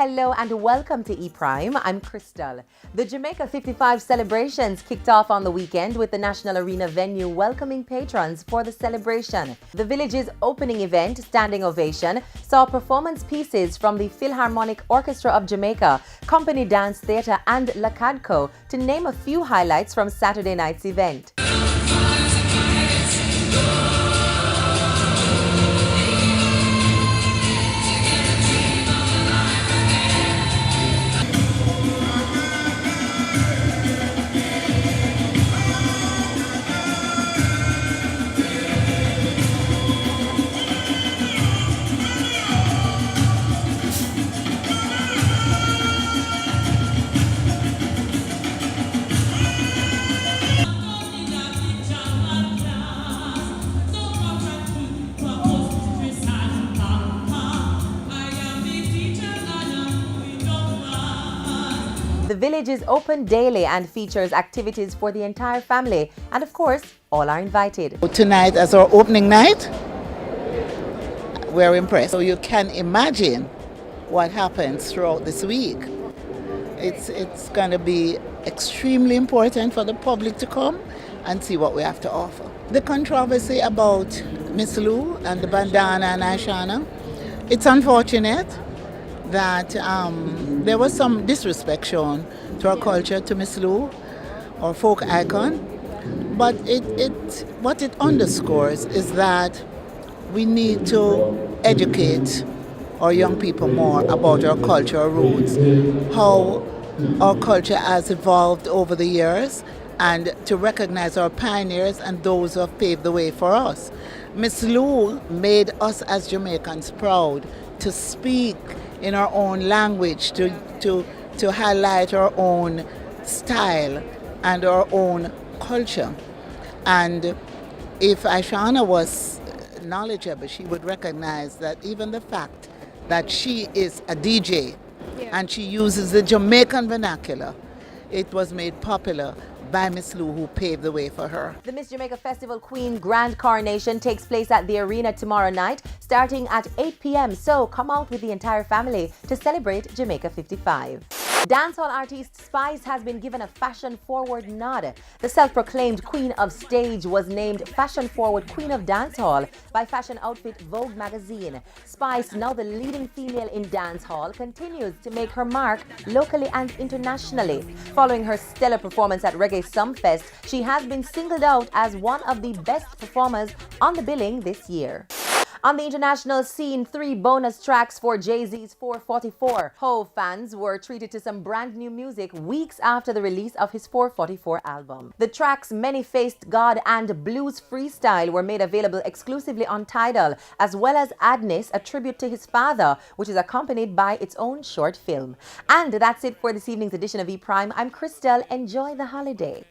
Hello and welcome to E-Prime. I'm Crystal. The Jamaica 55 celebrations kicked off on the weekend with the National Arena venue welcoming patrons for the celebration. The village's opening event, Standing Ovation, saw performance pieces from the Philharmonic Orchestra of Jamaica, Company Dance Theatre and Lacadco, to name a few highlights from Saturday night's event. The village is open daily and features activities for the entire family, and of course, all are invited. Tonight, as our opening night, we're impressed. So you can imagine what happens throughout this week. It's going to be extremely important for the public to come and see what we have to offer. The controversy about Miss Lou and the bandana and Ashana, it's unfortunate that there was some disrespect shown to our culture, to Miss Lou, our folk icon. But what it underscores is that we need to educate our young people more about our cultural roots, how our culture has evolved over the years, and to recognize our pioneers and those who have paved the way for us. Miss Lou made us as Jamaicans proud to speak in our own language, to highlight our own style and our own culture. And if Ashana was knowledgeable, she would recognize that even the fact that she is a DJ and she uses the Jamaican vernacular, it was made popular by Miss Lou, who paved the way for her. The Miss Jamaica Festival Queen Grand Coronation takes place at the arena tomorrow night, starting at 8 p.m. So come out with the entire family to celebrate Jamaica 55. Dancehall artist Spice has been given a fashion-forward nod. The self-proclaimed Queen of Stage was named Fashion-Forward Queen of Dancehall by fashion outfit Vogue magazine. Spice, now the leading female in dancehall, continues to make her mark locally and internationally. Following her stellar performance at Reggae Sumfest, she has been singled out as one of the best performers on the billing this year. On the international scene, 3 bonus tracks for Jay-Z's 444. Ho fans were treated to some brand new music weeks after the release of his 444 album. The tracks Many-Faced God and Blues Freestyle were made available exclusively on Tidal, as well as Adness, a tribute to his father, which is accompanied by its own short film. And that's it for this evening's edition of E-Prime. I'm Crystal. Enjoy the holiday.